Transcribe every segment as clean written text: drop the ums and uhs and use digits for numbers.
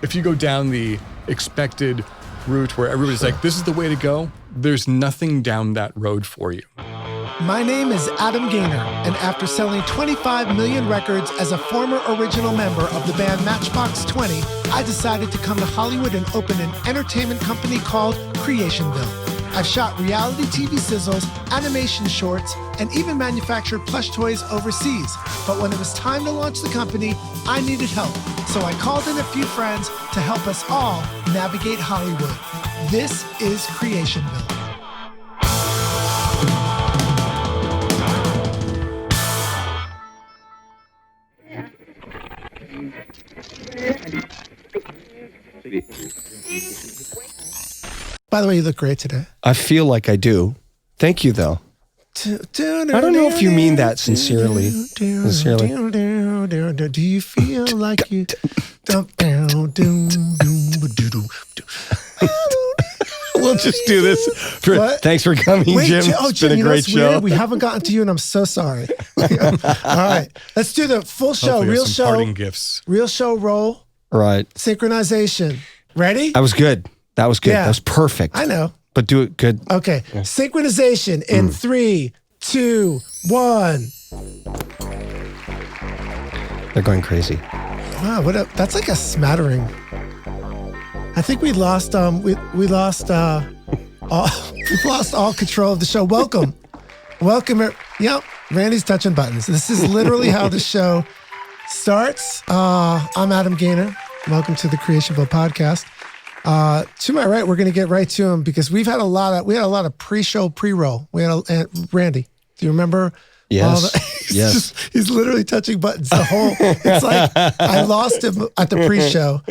if you go down the expected route where everybody's like, this is the way to go, there's nothing down that road for you. My name is Adam Gaynor, and after selling 25 million records as a former original member of the band Matchbox 20, I decided to come to Hollywood and open an entertainment company called Creationville. I've shot reality TV sizzles, animation shorts, and even manufactured plush toys overseas. But when it was time to launch the company, I needed help. So I called in a few friends to help us all navigate Hollywood. This is Creationville. By the way, you look great today. I feel like I do. Thank you, though. I don't know if you mean that sincerely. Do you feel like you... We'll just do this. Thanks for coming, Jim. It's been a great show. Weird? We haven't gotten to you, and I'm so sorry. All right. Let's do the full show. Hopefully real some show. Parting gifts. Real show roll. Right. Synchronization. Ready? That was good. That was good. Yeah. That was perfect. I know. But do it good. Okay. Yeah. Synchronization in 3, 2, 1. They're going crazy. Wow, that's like a smattering. I think we lost we lost all control of the show. Welcome. Yep, Randy's touching buttons. This is literally how the show starts. I'm Adam Gaynor. Welcome to the Creationville podcast. To my right, we're going to get right to him because we had a lot of pre-show pre-roll. We had Randy. Do you remember? Yes. Yes. He's literally touching buttons. It's like I lost him at the pre-show.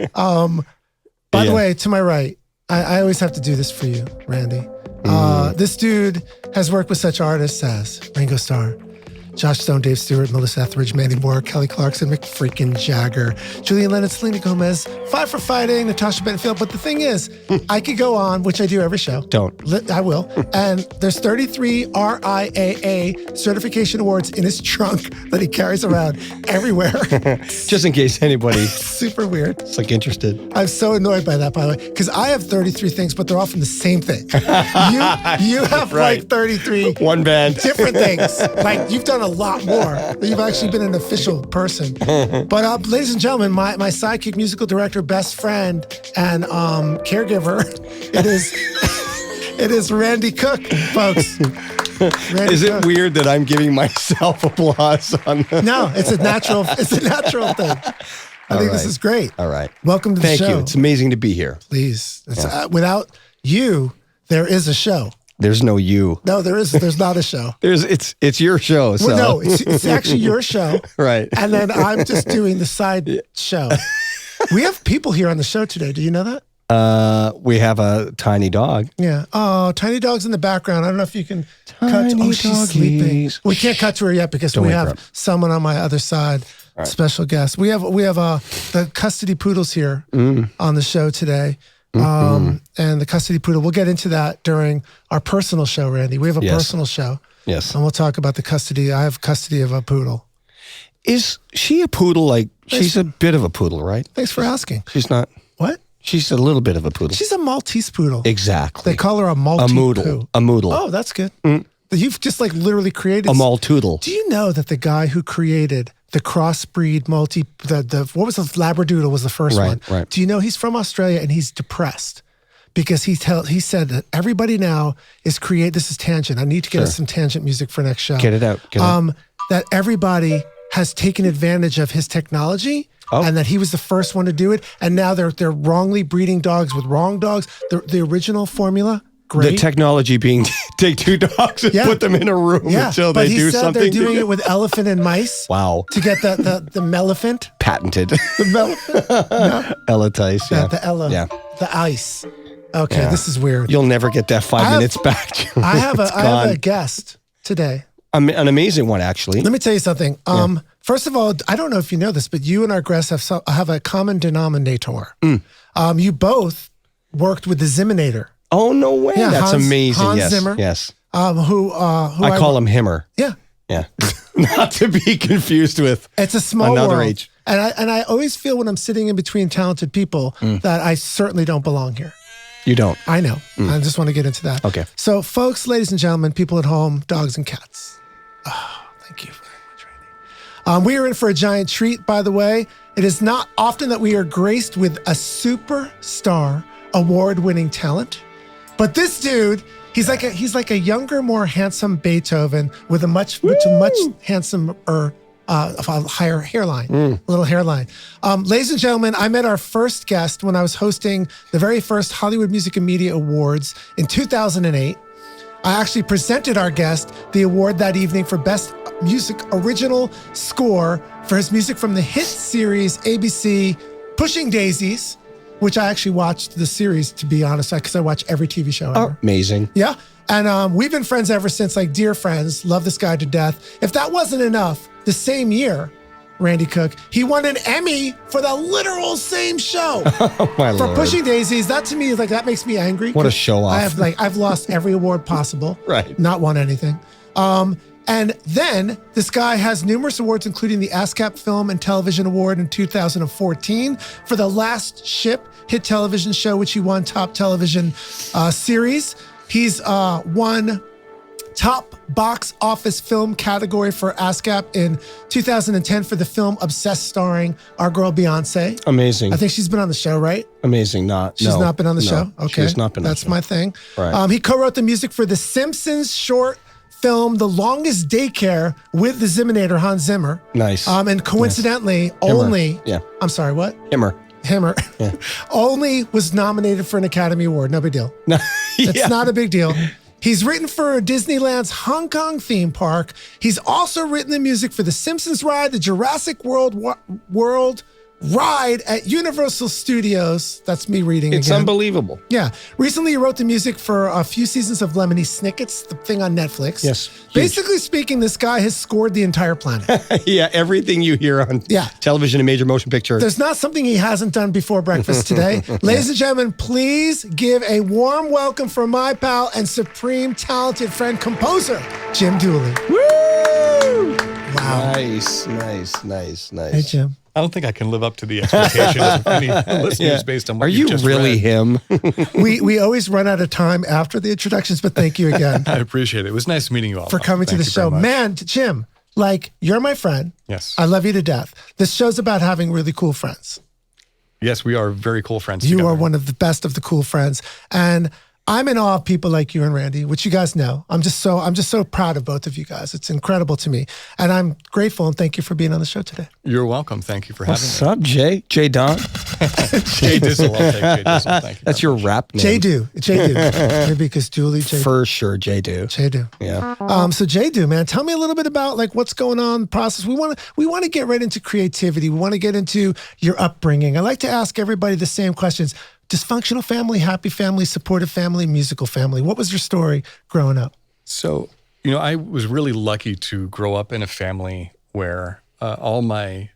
By the way, to my right, I always have to do this for you, Randy. This dude has worked with such artists as Ringo Starr, Josh Stone, Dave Stewart, Melissa Etheridge, Mandy Moore, Kelly Clarkson, Mick freaking Jagger, Julian Lennon, Selena Gomez, Five for Fighting, Natasha Bedingfield. But the thing is, I could go on, which I do every show. Don't. I will. And there's 33 RIAA certification awards in his trunk that he carries around everywhere. Just in case anybody. Super weird. It's like interested. I'm so annoyed by that, by the way, because I have 33 things, but they're all from the same thing. You have right. like 33 one band different things. Like you've done a lot more. You've actually been an official person. But ladies and gentlemen, my sidekick, musical director, best friend, and caregiver, it is Randy Cook, folks. Randy Is it Cook. weird that I'm giving myself applause on the... No, it's a natural thing. I think this is great. All right. Welcome to the show. Thank you. It's amazing to be here. Please. Without you, there is a show. There's no you. No, there's not a show. It's your show. So. Well, no, it's actually your show. Right. And then I'm just doing the side show. We have people here on the show today. Do you know that? We have a tiny dog. Yeah. Oh, tiny dog's in the background. I don't know if you can cut. Oh, she's sleeping. We can't cut to her yet because we have someone on my other side. Right. Special guest. We have the custody poodles here on the show today. And the custody poodle, we'll get into that during our personal show, Randy. We have a personal show. Yes. And we'll talk about the custody. I have custody of a poodle. Is she a poodle? Like, she's a bit of a poodle, right? Thanks for asking. She's not. What? She's a little bit of a poodle. She's a Maltese poodle. Exactly. They call her a Maltese poodle. A moodle. Oh, that's good. You've just like literally created... A Maltoodle. Do you know that the guy who created the crossbreed what was the Labradoodle was the first one? Right. Do you know he's from Australia and he's depressed because he said that everybody now is this is tangent. I need to get us some tangent music for next show. Get it out. That everybody has taken advantage of his technology and that he was the first one to do it. And now they're wrongly breeding dogs with wrong dogs. The original formula, great. The technology being take two dogs and put them in a room until they do something. But he said they're doing it with elephant and mice. Wow. To get the melephant. Patented. The melephant. No? Elatice, yeah. The Ella. Yeah. The ice. Okay, this is weird. You'll never get that 5 minutes back. I have a guest today. An amazing one, actually. Let me tell you something. First of all, I don't know if you know this, but you and our guest have a common denominator. You both worked with the Ziminator. Oh, no way. Yeah, that's amazing. Hans yes. Zimmer. Yes. Who I call him Himmer. Yeah. Yeah. Not to be confused with it's a small another world. age. And I always feel when I'm sitting in between talented people that I certainly don't belong here. You don't. I know. I just want to get into that. Okay. So, folks, ladies and gentlemen, people at home, dogs and cats. Oh, thank you very much, Randy. We are in for a giant treat, by the way. It is not often that we are graced with a superstar award-winning talent, but this dude, he's like a younger, more handsome Beethoven with a much handsomer, higher hairline, little hairline. Ladies and gentlemen, I met our first guest when I was hosting the very first Hollywood Music and Media Awards in 2008. I actually presented our guest the award that evening for Best Music Original Score for his music from the hit series ABC Pushing Daisies, which I actually watched the series, to be honest, because I watch every TV show ever. Oh, amazing. Yeah. And we've been friends ever since, like dear friends. Love this guy to death. If that wasn't enough, the same year, Randy Cook, he won an Emmy for the literal same show. Oh, my For Lord. Pushing Daisies. That to me is like, that makes me angry. What a show off. I've lost every award possible. Right. Not won anything. And then this guy has numerous awards, including the ASCAP Film and Television Award in 2014 for The Last Ship hit television show, which he won Top Television Series. He's won Top Box Office Film category for ASCAP in 2010 for the film Obsessed, starring our girl Beyonce. Amazing. I think she's been on the show, right? Amazing. She's not been on the show? Okay. She's not been on the show. That's my thing. Right. He co-wrote the music for the Simpsons short film The Longest Daycare with the Ziminator, Hans Zimmer. Nice. And coincidentally, I'm sorry, what? Himmer. Only was nominated for an Academy Award. No big deal. It's not a big deal. He's written for Disneyland's Hong Kong theme park. He's also written the music for the Simpsons ride, the Jurassic World ride at Universal Studios. That's me reading It's again. unbelievable. Yeah. Recently, he wrote the music for a few seasons of Lemony Snicket's, the thing on Netflix. Yes. Huge. Basically speaking, this guy has scored the entire planet. Yeah, everything you hear on television and major motion picture. There's not something he hasn't done before breakfast today. Ladies and gentlemen, please give a warm welcome for my pal and supreme talented friend, composer, Jim Dooley. Woo! Wow. Nice. Hey, Jim. I don't think I can live up to the expectations of any listeners based on what Are you you just really read. him? We always run out of time after the introductions, but thank you again I appreciate it. It was nice meeting you all. for coming to Thank the you show. very much. Man, Jim, like, you're my friend. Yes. I love you to death. This show's about having really cool friends. Yes, we are very cool friends You together. are one of the best of the cool friends. And I'm in awe of people like you and Randy, which you guys know. I'm just so proud of both of you guys. It's incredible to me. And I'm grateful and thank you for being on the show today. You're welcome. Thank you for having What's up, Jay? Jay Don? Jay Dizzle. I'll take Jay Dizzle. Thank you. That's your rap name. J-Do. Maybe because Dooley, J-Do. For sure, Jay Do. J-Do. Yeah. So J-Do, man, tell me a little bit about like what's going on in the process. We want to get right into creativity. We want to get into your upbringing. I like to ask everybody the same questions. Dysfunctional family, happy family, supportive family, musical family. What was your story growing up? So, I was really lucky to grow up in a family where all my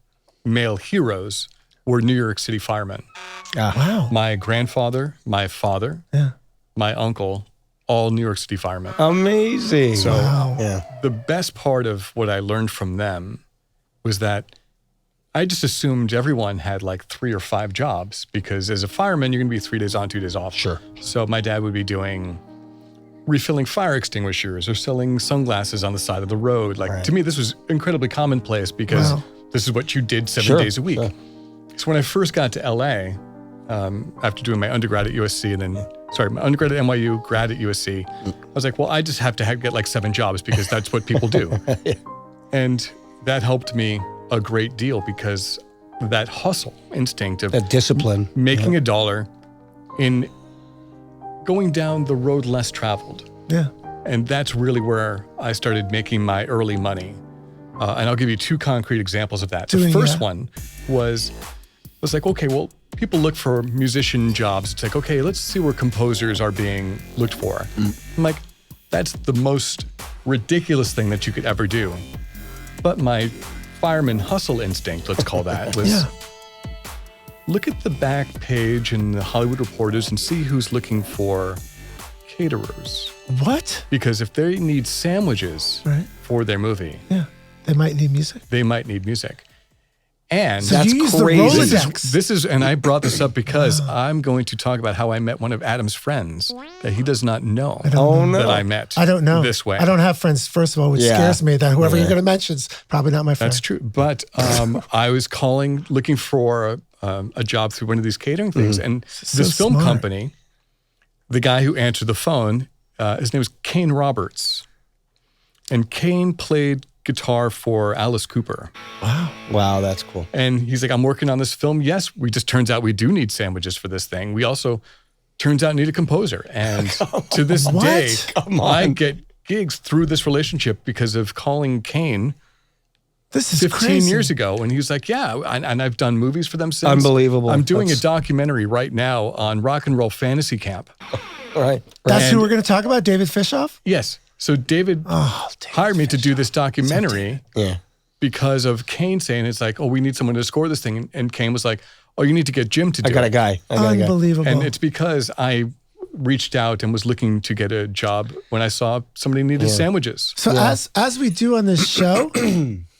male heroes were New York City firemen. Wow. My grandfather, my father, my uncle, all New York City firemen. Amazing. So yeah. the best part of what I learned from them was that I just assumed everyone had like 3 or 5 jobs because as a fireman, you're going to be 3 days on, 2 days off. Sure. So my dad would be doing refilling fire extinguishers or selling sunglasses on the side of the road. Like to me, this was incredibly commonplace because this is what you did 7 days a week. Sure. So when I first got to LA, after doing my undergrad at USC and then, my undergrad at NYU, grad at USC, I was like, well, I just have to get like 7 jobs because that's what people do. And that helped me a great deal because that hustle instinct of That discipline. making a dollar in going down the road less traveled. Yeah. And that's really where I started making my early money. And I'll give you 2 concrete examples of that. The first one was like, okay, well, people look for musician jobs. It's like, okay, let's see where composers are being looked for. I'm like, that's the most ridiculous thing that you could ever do. But my fireman hustle instinct, let's call that, was look at the back page in the Hollywood Reporters and see who's looking for caterers. What? Because if they need sandwiches for their movie, they might need music. they might need music. And so that's you use crazy. the Rolodex. And I brought this up because I'm going to talk about how I met one of Adam's friends that he does not know that I met. I don't know this way. I don't have friends, first of all, which scares me that whoever you're going to mention is probably not my friend. That's true. But I was looking for a job through one of these catering things. And this film company, the guy who answered the phone, his name was Kane Roberts. And Kane played guitar for Alice Cooper. Wow, that's cool. And he's like, I'm working on this film. Yes, turns out we do need sandwiches for this thing. We also, turns out, need a composer. And to this day, I get gigs through this relationship because of calling Kane This is 15 crazy. years ago. And he was like, yeah, and I've done movies for them since. Unbelievable. I'm doing a documentary right now on rock and roll fantasy camp. All right. That's who we're going to talk about, David Fishoff? Yes. So David hired me to do this documentary because of Kane saying, it's like, oh, we need someone to score this thing. And Kane was like, oh, you need to get Jim to do it. I got a guy. Unbelievable. And it's because I reached out and was looking to get a job when I saw somebody needed sandwiches. So as we do on this show,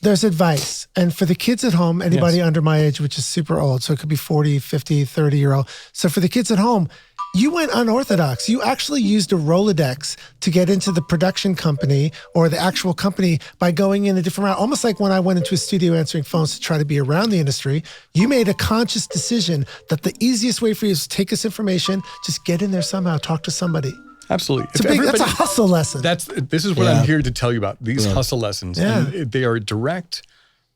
there's advice. And for the kids at home, anybody under my age, which is super old, so it could be 40, 50, 30-year-old. So for the kids at home, you went unorthodox. You actually used a Rolodex to get into the production company or the actual company by going in a different route. Almost like when I went into a studio answering phones to try to be around the industry, you made a conscious decision that the easiest way for you is to take this information, just get in there somehow, talk to somebody. Absolutely. That's a hustle lesson. This is what I'm here to tell you about, these hustle lessons. Yeah. And they are a direct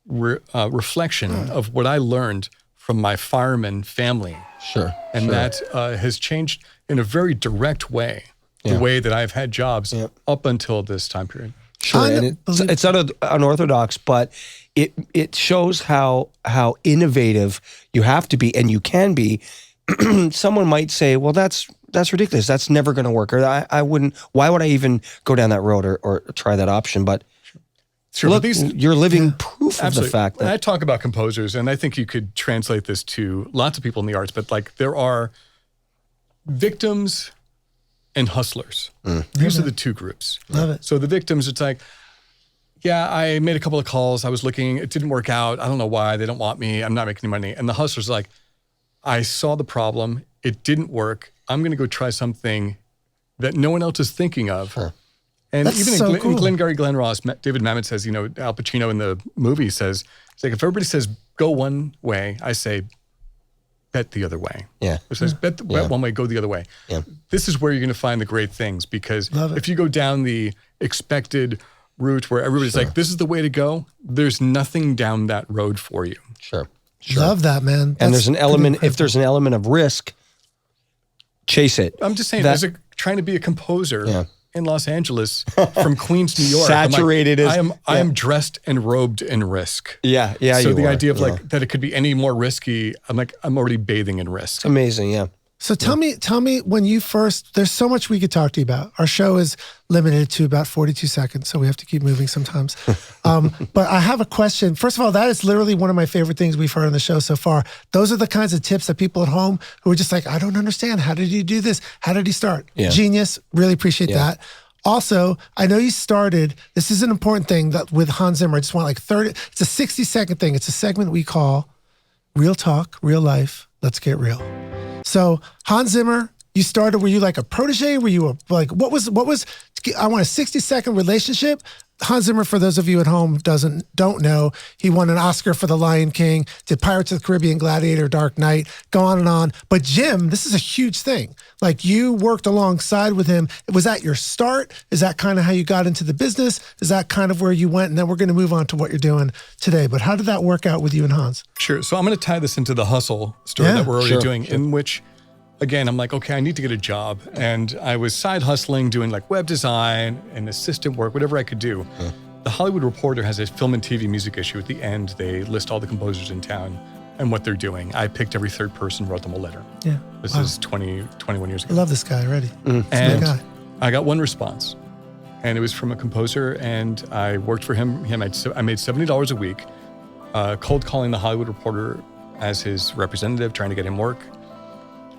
reflection of what I learned from my fireman family. Sure. And that has changed in a very direct way, the way that I've had jobs up until this time period. Sure. And it's not unorthodox, but it shows how innovative you have to be, and you can be. Someone might say, well, that's ridiculous. That's never going to work. Or I wouldn't, why would I even go down that road or try that option? But Sure, look, you're living proof of the fact that... And I talk about composers, and I think you could translate this to lots of people in the arts, but like there are victims and hustlers. These are the two groups. Love it. So the victims, it's like, yeah, I made a couple of calls. I was looking. It didn't work out. I don't know why. They don't want me. I'm not making any money. And the hustlers are like, I saw the problem. It didn't work. I'm going to go try something that no one else is thinking of. Sure. And That's even so in cool. Glengarry Glen Ross, David Mamet says, Al Pacino in the movie says, it's like, if everybody says go one way, I say bet the other way. Yeah. It says bet one way, go the other way. Yeah. This is where you're going to find the great things, because Love it. if you go down the expected route where everybody's like, this is the way to go, there's nothing down that road for you. Sure. Love that, man. And there's an element, if there's an element of risk, chase it. I'm just saying, trying to be a composer in Los Angeles from Queens, New York. Saturated I am dressed and robed in risk. Yeah. So the idea of that it could be any more risky, I'm already bathing in risk. It's amazing, yeah. So tell me when you first, there's so much we could talk to you about. Our show is limited to about 42 seconds, so we have to keep moving sometimes. But I have a question. First of all, that is literally one of my favorite things we've heard on the show so far. Those are the kinds of tips that people at home who are just like, I don't understand. How did you do this? How did he start? Yeah. Genius. Really appreciate that. Also, I know you started, this is an important thing that with Hans Zimmer, I just want it's a 60-second thing. It's a segment we call Real Talk, Real Life, Let's Get Real. So Hans Zimmer, you started, were you like a protege? Were you what was, I want a 60-second relationship. Hans Zimmer, for those of you at home don't know, he won an Oscar for The Lion King, did Pirates of the Caribbean, Gladiator, Dark Knight, go on and on. But Jim, this is a huge thing. Like, you worked alongside with him. Was that your start? Is that kind of how you got into the business? Is that kind of where you went? And then we're going to move on to what you're doing today. But how did that work out with you and Hans? Sure. So I'm going to tie this into the hustle story that we're already doing, in which, again, I'm like, okay, I need to get a job. And I was side hustling, doing like web design and assistant work, whatever I could do. The Hollywood Reporter has a film and TV music issue. At the end, they list all the composers in town and what they're doing. I picked every third person, wrote them a letter. Yeah. This is 21 years ago. I love this guy already. And guy. I got one response. And it was from a composer, and I worked for him. I made $70 a week, cold calling the Hollywood Reporter as his representative, trying to get him work.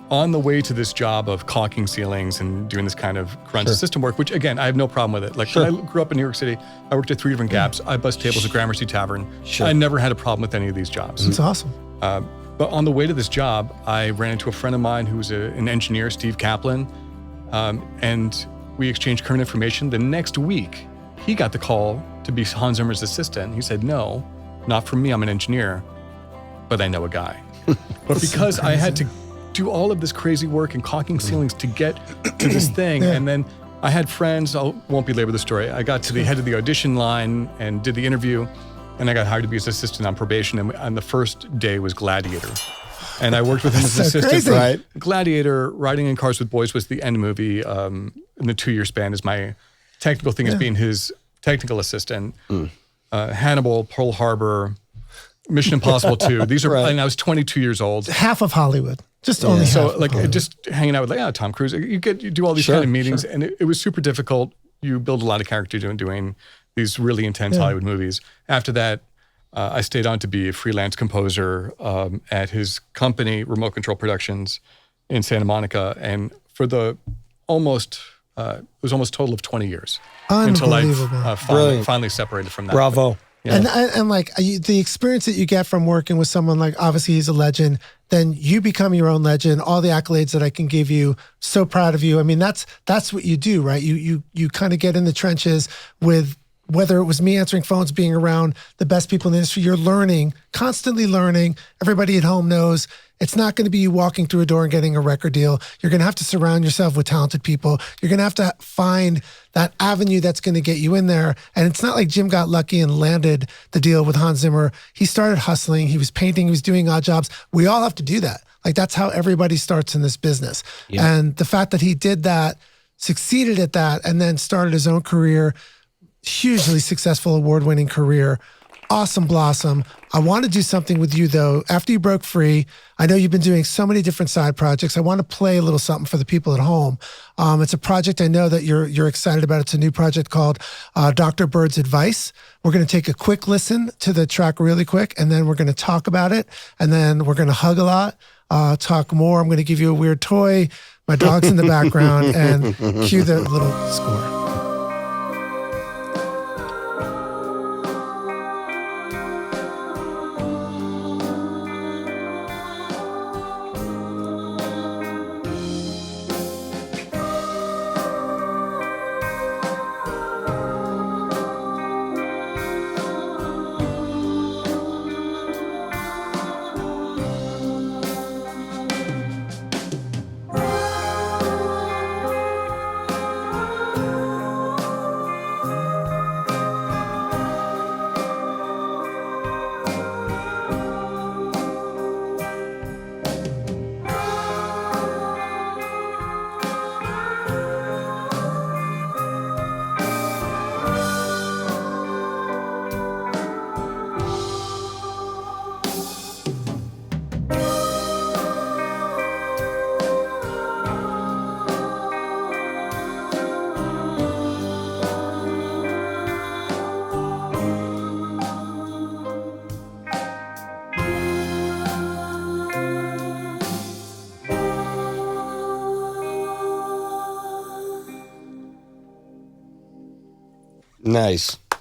on the way to this job of caulking ceilings and doing this kind of grunt system work, which again, I have no problem with it. Like when I grew up in New York City, I worked at 3 different Gaps. I bussed tables at Gramercy Tavern. I never had a problem with any of these jobs. That's awesome. But on the way to this job, I ran into a friend of mine who was an engineer, Steve Kaplan, and we exchanged current information. The next week, he got the call to be Hans Zimmer's assistant. He said, no, not for me, I'm an engineer, but I know a guy. But because I had to do all of this crazy work and caulking ceilings to get to this thing, and then I had friends, I won't belabor the story, I got to the head of the audition line and did the interview, and I got hired to be his assistant on probation, and the first day was Gladiator. And I worked with him as an assistant. Crazy. Right? Gladiator, Riding in Cars with Boys was the end movie in the 2-year span as my technical thing as being his technical assistant. Hannibal, Pearl Harbor, Mission Impossible 2. These are, and I was 22 years old. Half of Hollywood. Just only half. So of like Hollywood. just hanging out with Tom Cruise, you do all these kind of meetings, and it was super difficult. You build a lot of character doing these really intense Hollywood movies. After that, I stayed on to be a freelance composer at his company, Remote Control Productions, in Santa Monica, and for it was almost a total of 20 years until I finally separated from that. Bravo. Yeah. And like the experience that you get from working with someone like, obviously he's a legend, then you become your own legend. All the accolades that I can give you, so proud of you. I mean, that's what you do, right? You kind of get in the trenches with, whether it was me answering phones, being around the best people in the industry, you're learning, constantly learning. Everybody at home knows it's not going to be you walking through a door and getting a record deal. You're going to have to surround yourself with talented people. You're going to have to find that avenue that's going to get you in there. And it's not like Jim got lucky and landed the deal with Hans Zimmer. He started hustling. He was painting. He was doing odd jobs. We all have to do that. Like that's how everybody starts in this business. Yeah. And the fact that he did that, succeeded at that, and then started his own career, hugely successful, award-winning career. Awesome blossom. I want to do something with you though. After you broke free, I know you've been doing so many different side projects. I want to play a little something for the people at home. It's a project I know that you're excited about. It's a new project called Dr. Bird's Advice. We're going to take a quick listen to the track really quick, and then we're going to talk about it, and then we're going to hug a lot, talk more. I'm going to give you a weird toy. My dog's in the background, and cue the little score.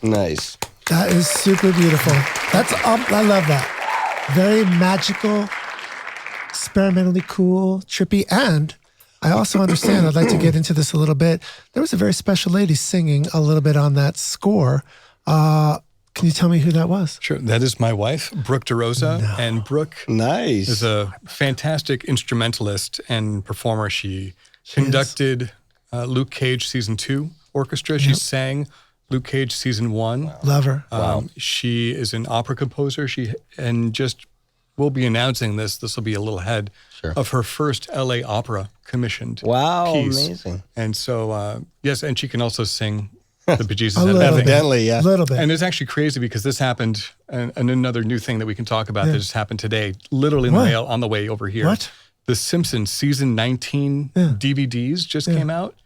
Nice. That is super beautiful. I love that. Very magical, experimentally cool, trippy, and I also understand, I'd like to get into this a little bit. There was a very special lady singing a little bit on that score. Can you tell me who that was? Sure. That is my wife, Brooke DeRosa. No. And Brooke is a fantastic instrumentalist and performer. She conducted Luke Cage Season 2 orchestra. She sang Luke Cage Season 1. Wow. Love her. She is an opera composer. We'll be announcing this. This will be a little ahead of her first LA Opera commissioned piece. Amazing. And so, yes, and she can also sing the bejesus. Evidently, yeah. A little bit. And it's actually crazy because this happened, and another new thing that we can talk about that just happened today, literally in the mail on the way over here. What? The Simpsons Season 19 DVDs just came out,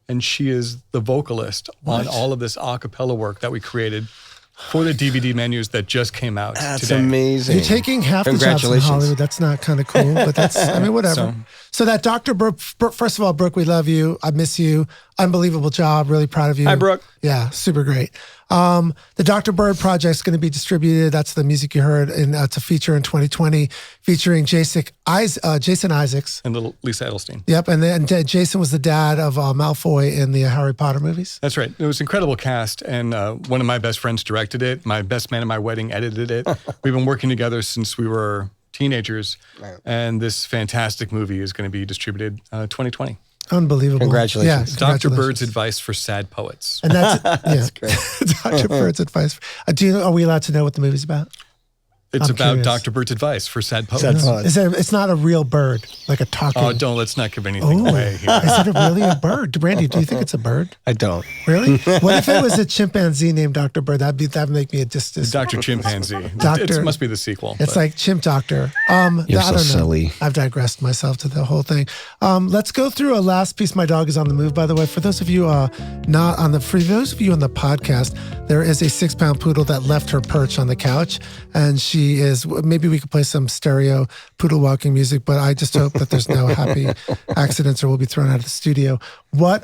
and she is the vocalist on all of this a cappella work that we created for the DVD menus that just came out today. That's amazing. You're taking half the jobs in Hollywood. That's not kind of cool, but that's, I mean, whatever. So that Dr. Brooke, first of all, Brooke, we love you. I miss you. Unbelievable job. Really proud of you. Hi, Brooke. Yeah, super great. The Dr. Bird project is going to be distributed. That's the music you heard. And it's a feature in 2020 featuring Jason Isaacs. And little Lisa Edelstein. Yep. And then Jason was the dad of Malfoy in the Harry Potter movies. That's right. It was an incredible cast. And one of my best friends directed it. My best man at my wedding edited it. We've been working together since we were teenagers. Right. And this fantastic movie is going to be distributed 2020. Unbelievable. Congratulations. Yeah, Dr. Bird's advice for sad poets. And that's great. Dr. Bird's advice. Are we allowed to know what the movie's about? It's about Dr. Bird's advice for sad poets. It's not a real bird, like a talking. Oh, let's not give anything away here. Is it really a bird? Randy, do you think it's a bird? I don't. Really? What if it was a chimpanzee named Dr. Bird? That'd make me a distance. Dr. Chimpanzee. It must be the sequel. It's like Chimp Doctor. You're so silly. I've digressed myself to the whole thing. Let's go through a last piece. My dog is on the move, by the way. For those of you for those of you on the podcast, there is a 6-pound poodle that left her perch on the couch, and she is. Maybe we could play some stereo poodle walking music, but I just hope that there's no happy accidents or we'll be thrown out of the studio. What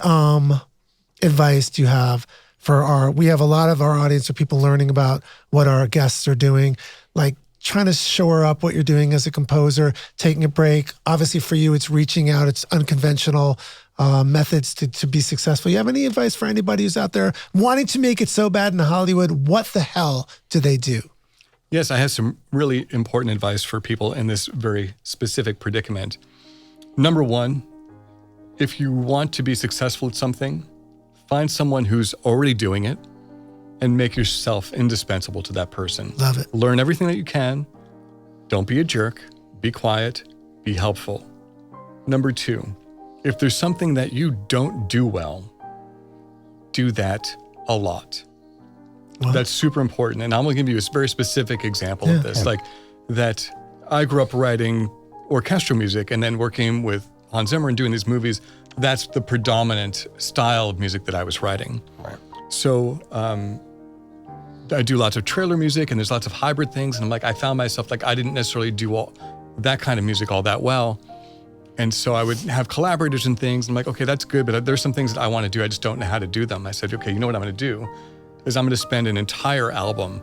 advice do you have for we have a lot of our audience are people learning about what our guests are doing, like trying to shore up what you're doing as a composer, taking a break. Obviously for you, it's reaching out, it's unconventional methods to be successful. You have any advice for anybody who's out there wanting to make it so bad in Hollywood? What the hell do they do? Yes, I have some really important advice for people in this very specific predicament. Number one, if you want to be successful at something, find someone who's already doing it and make yourself indispensable to that person. Love it. Learn everything that you can. Don't be a jerk. Be quiet. Be helpful. Number two, if there's something that you don't do well, do that a lot. Wow. That's super important. And I'm going to give you a very specific example of this. Like that I grew up writing orchestral music and then working with Hans Zimmer and doing these movies. That's the predominant style of music that I was writing. Right. So I do lots of trailer music and there's lots of hybrid things. And I found myself I didn't necessarily do all that kind of music all that well. And so I would have collaborators and things. I'm like, okay, that's good, but there's some things that I want to do. I just don't know how to do them. I said, okay, you know what I'm going to do? Is I'm going to spend an entire album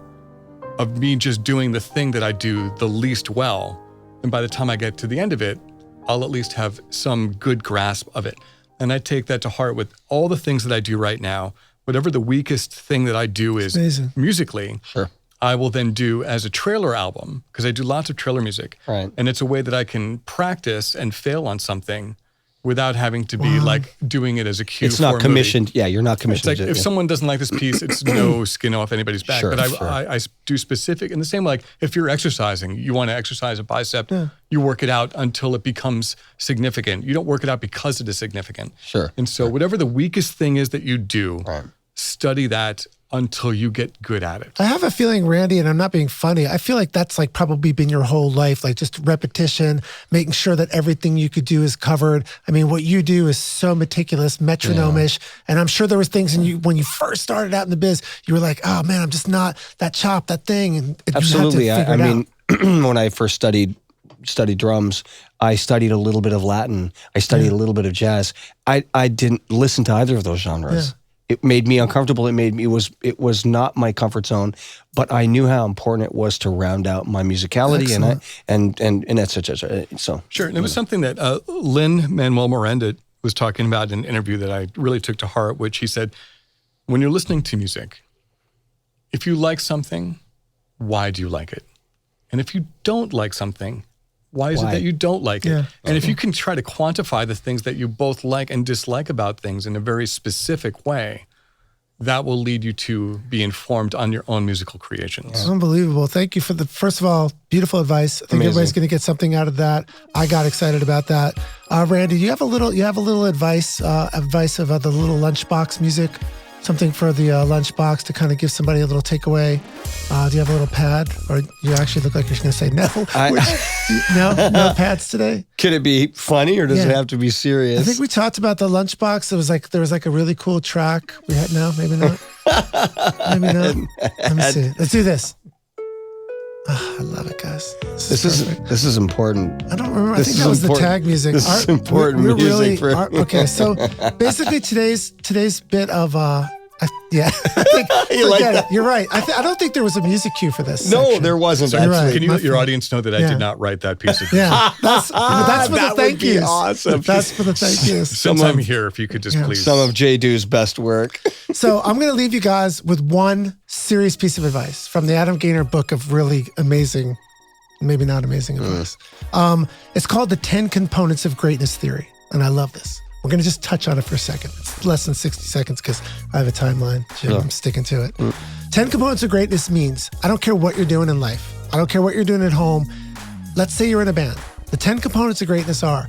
of me just doing the thing that I do the least well. And by the time I get to the end of it, I'll at least have some good grasp of it. And I take that to heart with all the things that I do right now. Whatever the weakest thing that I do is musically, I will then do as a trailer album, because I do lots of trailer music. Right. And it's a way that I can practice and fail on something without having to be doing it as a cue. It's not commissioned. Yeah, you're not commissioned. It's if someone doesn't like this piece, it's no skin off anybody's back. But I do specific, in the same way, if you're exercising, you want to exercise a bicep, you work it out until it becomes significant. You don't work it out because it is significant. Sure. And so whatever the weakest thing is that you do, study that until you get good at it. I have a feeling, Randy, and I'm not being funny, I feel like that's probably been your whole life, just repetition, making sure that everything you could do is covered. I mean, what you do is so meticulous, metronome-ish, and I'm sure there was things in you when you first started out in the biz, you were like, oh man, I'm just not that chop, that thing. And absolutely. You have to figure it out. When I first studied drums, I studied a little bit of Latin. I studied a little bit of jazz. I didn't listen to either of those genres. It made me uncomfortable. It was not my comfort zone, but I knew how important it was to round out my musicality. Excellent. and that's such so. Sure. And it was something that Lin-Manuel Miranda was talking about in an interview that I really took to heart, which he said, when you're listening to music, if you like something, why do you like it? And if you don't like something, why is it that you don't like it? And if you can try to quantify the things that you both like and dislike about things in a very specific way, that will lead you to be informed on your own musical creations. Unbelievable. Thank you for first of all, beautiful advice. I think everybody's going to get something out of that. I got excited about that. Randy, you have a little advice of the little lunchbox music? Something for the lunchbox to kind of give somebody a little takeaway. Do you have a little pad? Or you actually look like you're going to say no? No pads today? Could it be funny or does it have to be serious? I think we talked about the lunchbox. There was a really cool track. Maybe not. Maybe not. Let me see. Let's do this. I love it, guys. This is important. I don't remember. I think that was the tag music. This is important we're music. Really, okay, so basically today's bit of yeah, I think, forget it. You're right. I don't think there was a music cue for this. No, section. there wasn't. You're right. Can you let your audience know that I did not write that piece of music? Yeah, that's for the thank yous. Awesome. That's for the thank yous. Sometime here, if you could just please. Some of J. Dew's best work. So I'm going to leave you guys with one serious piece of advice from the Adam Gaynor book of really amazing, maybe not amazing advice. It's called The 10 Components of Greatness Theory. And I love this. We're going to just touch on it for a second. It's less than 60 seconds because I have a timeline. Jim, I'm sticking to it. 10 components of greatness means I don't care what you're doing in life. I don't care what you're doing at home. Let's say you're in a band. The 10 components of greatness are,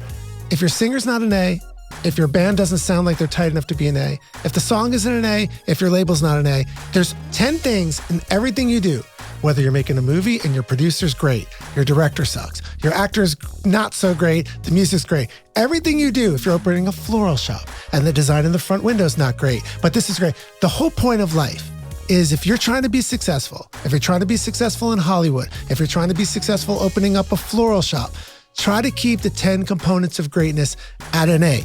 if your singer's not an A, if your band doesn't sound like they're tight enough to be an A, if the song isn't an A, if your label's not an A, there's 10 things in everything you do. Whether you're making a movie and your producer's great, your director sucks, your actor's not so great, the music's great. Everything you do, if you're opening a floral shop and the design in the front window's not great, but this is great. The whole point of life is if you're trying to be successful, if you're trying to be successful in Hollywood, if you're trying to be successful opening up a floral shop, try to keep the 10 components of greatness at an A.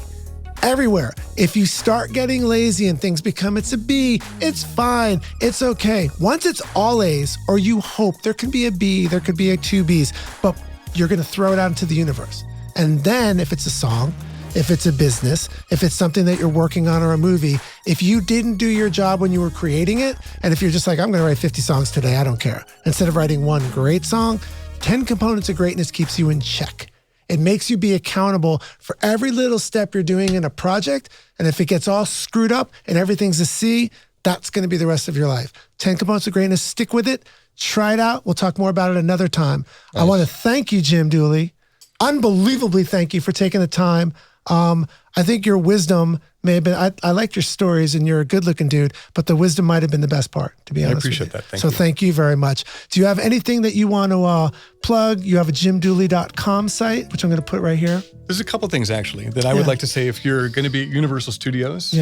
Everywhere. If you start getting lazy and things become it's a B, it's fine. It's okay. Once it's all A's, or you hope there could be a B, there could be a 2 B's, but you're going to throw it out into the universe. And then if it's a song, if it's a business, if it's something that you're working on or a movie, if you didn't do your job when you were creating it, and if you're just like, I'm going to write 50 songs today, I don't care. Instead of writing one great song, 10 components of greatness keeps you in check. It makes you be accountable for every little step you're doing in a project. And if it gets all screwed up and everything's a C, that's going to be the rest of your life. 10 components of greatness, stick with it. Try it out. We'll talk more about it another time. Nice. I want to thank you, Jim Dooley. Unbelievably thank you for taking the time. I think your wisdom may have been, I like your stories and you're a good looking dude, but the wisdom might have been the best part, to be honest. I appreciate that. Thank you. So thank you very much. Do you have anything that you want to plug? You have a jimdooley.com site, which I'm going to put right here. There's a couple things actually that I would like to say. If you're going to be at Universal Studios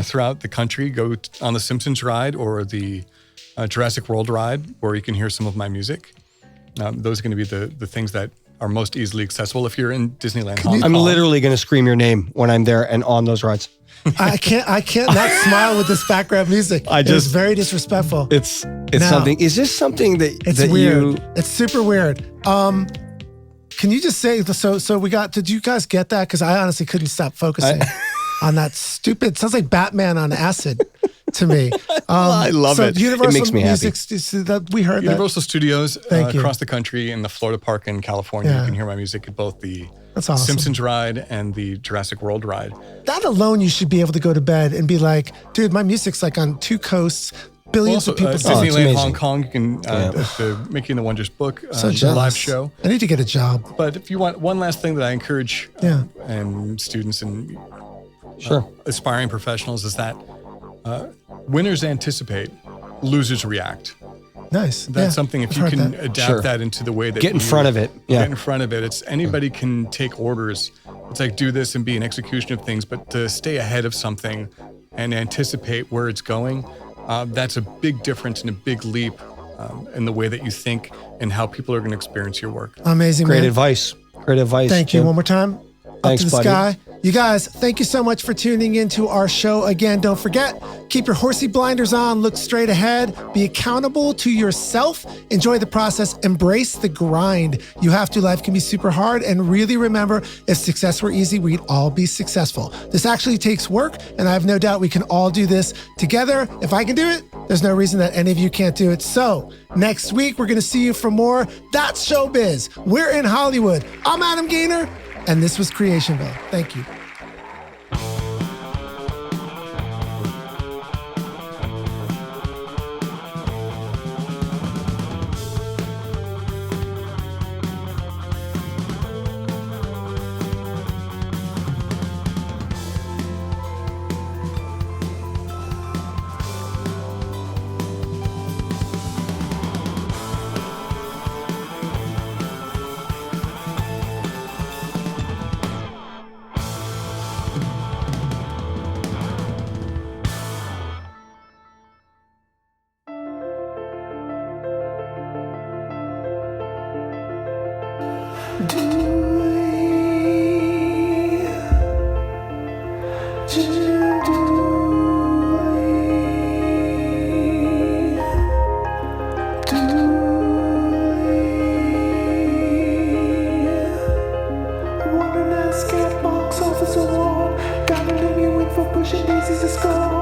throughout the country, go on the Simpsons ride or the Jurassic World ride, where you can hear some of my music. Those are going to be the things that are most easily accessible if you're in Disneyland Hong Kong. I'm literally going to scream your name when I'm there and on those rides. I can't not smile with this background music. It's very disrespectful. It's something. Is this something that weird? It's super weird. Can you just say so? Did you guys get that? Because I honestly couldn't stop focusing on that stupid. Sounds like Batman on acid to me. I love it. Universal it makes me Music, happy. We heard Universal that. Studios across the country in the Florida Park in California. You can hear my music at both the awesome. Simpsons ride and the Jurassic World ride. That alone, you should be able to go to bed and be like, dude, my music's like on 2 coasts. Billions of people. Disneyland Hong Kong, you can the Making the Wonders book, the live show. I need to get a job. But if you want one last thing that I encourage and students and aspiring professionals is that winners anticipate, losers react. Nice. That's something, if you can adapt that into the way that get in front of it. Get in front of it. It's anybody can take orders. It's like do this and be an execution of things, but to stay ahead of something and anticipate where it's going, that's a big difference and a big leap in the way that you think and how people are going to experience your work. Amazing, Great advice. Great advice. Thank you. One more time. Thanks, up to the buddy. sky. You guys, thank you so much for tuning into our show. Again, don't forget, keep your horsey blinders on, look straight ahead, be accountable to yourself, enjoy the process, embrace the grind. You have to. Life can be super hard. And really remember, if success were easy, we'd all be successful. This actually takes work, and I have no doubt we can all do this together. If I can do it, there's no reason that any of you can't do it. So next week, we're going to see you for more That's Showbiz. We're in Hollywood. I'm Adam Gaynor. And this was Creationville. Thank you. She needs is a score.